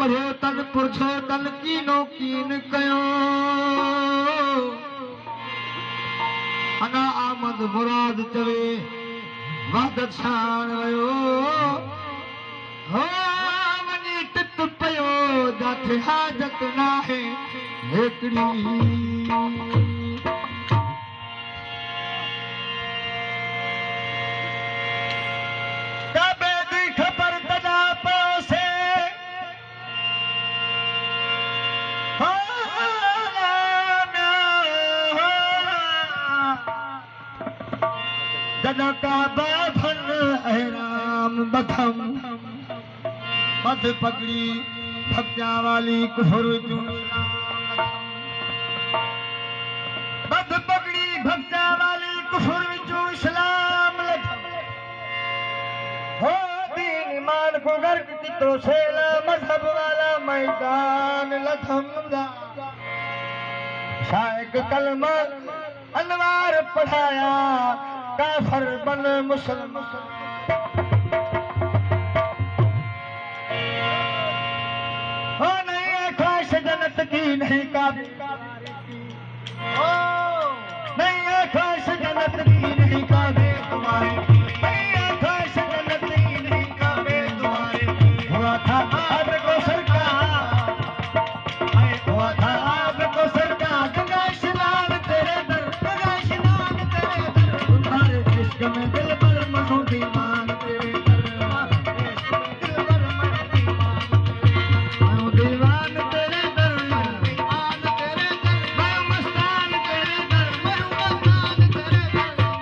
पढ़ियो तन पुरछो तन कीनो कीन कयो अना आमद मुराद चवे वहदत शान वयो हो मनी टिट पयो जाथे हाजत नाहे हेकड़ी जनका भन अहराम बथम मध पगड़ी भक्त्या वाली कुफर मध पगड़ी भक्त्या वाली कुफर इस्लाम हो दीन ईमान को गर्क की तो सेला मजहब वाला मैदान लथम शायक कलमा अनवार पढ़ाया काफर बन मुसलमान हो नहीं ख्वाहिश जन्नत की नहीं काबे नहीं ख्वाहिश जन्नत की नहीं काबे तुम्हारे नहीं ख्वाहिश जन्नत की नहीं काबे तुम्हारे हुआ था आपको सरकार हुआ था आपको सरकार गंगा स्नान तेरे दर गंगा स्नान तेरे दर तुम्हारे इश्क में दिल पर मनो दीवान तेरे दर दिल पर मनो दीवान तेरे दर दीवान तेरे दर मैं मस्तान तेरे दर मैं मस्तान तेरे दर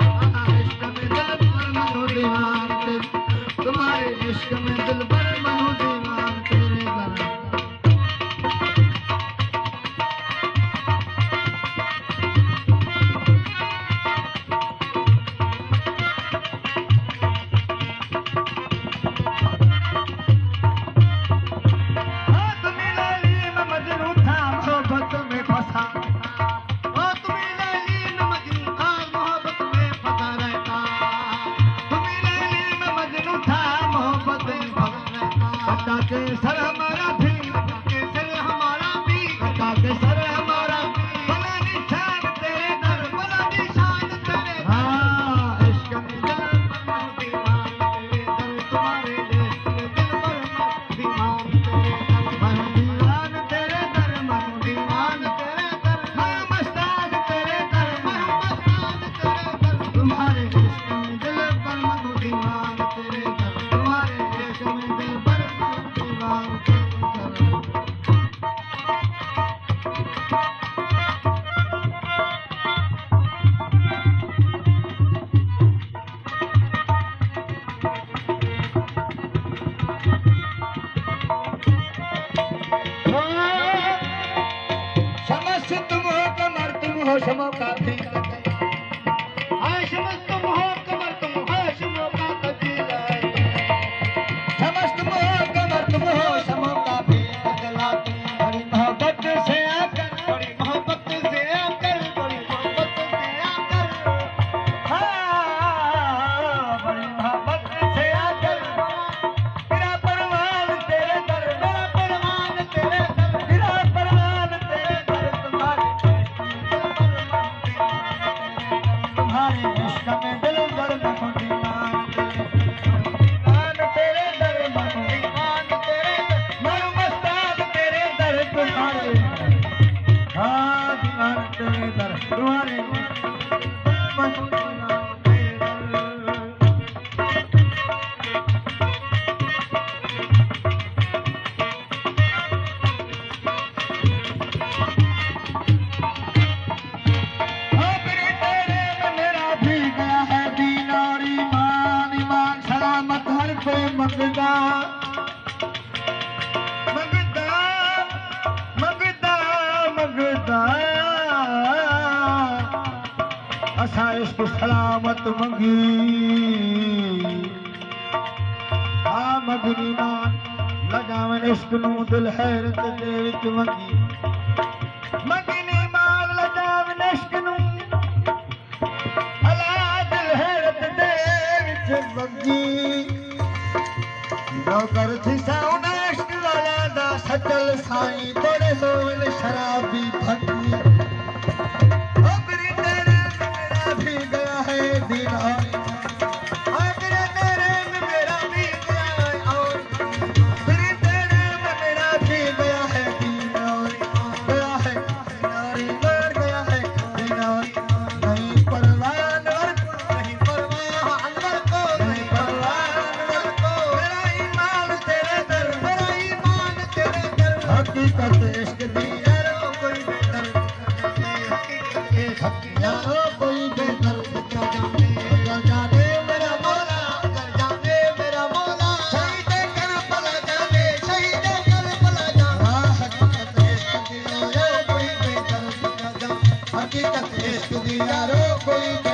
इश्क में दिल पर मनो दीवान तेरे तुम्हारे इश्क में दिल पर मनो दीवान तेरे दर सर हमारा भी सर हमारा भी सर हमारा बला निशान तेरे दर बला निशान तेरे हाँ इश्क में दिल पर दीवान तेरे दर तुम्हारे इश्क में दिल पर दीवान तेरे दर मैं दीवान तेरे दर मैं मस्तान तेरे दर मैं मस्तान तेरे दर तुम्हारे इश्क में दिल पर मैं दीवान तेरे दर तुम्हारे इश्क में दिल पर शमो का भी समस्त मोह कमर तुम हो शमो का कबीला समस्त मोह कमर तुम हो शमो का भी बदला बड़ी मोहब्बत से आकर बड़ी मोहब्बत से आकर बड़ी मोहब्बत से आकर हाँ बड़ी मोहब्बत से आकर मेरा परवान तेरे दर मेरा परवान तेरे दर मेरा परवान तेरे दर तुम्हारे इश्क में दिल दर मनो दीवान तेरे दर मनो दीवान तेरे दर मैं मस्तान तेरे दर तुम्हारे हाँ दीवान तेरे दर तुम्हारे मनो दीवान तेरे दर मगदा मगदा मगदा मगदा असा इश्क सलामत मंगी आ मगनी मान लगावन इश्क नू दिल हैरत दे विच मंगी मगनी मान लगावन इश्क नू अला दिल हैरत दे विच मंगी नौकर थी साउंड इश्क वाला दा अचल साईं तोड़े होवन शराबी भक्ति अबरे तेरे में मेरा भी गया है दीना अबरे तेरे में मेरा भी गया है और अबरे तेरे में मेरा भी गया है दीना गया है नारी मर गया है दीना नहीं परवाह अनवर नहीं परवाह अनवर को नहीं परवाह अनवर को मेरा ईमान तेरे दर मेरा ईमान तेरे दर हकीकत इश्क दी यारो कोई बेदर यारो कोई बेदर क्या जाने मेरा मौला अगर जाने मेरा मौला शहीद कर भला जाने शहीद कर भला जाने हकीकत इश्क दी यारो कोई बेदर क्या जाने हकीकत इश्क दी यारो कोई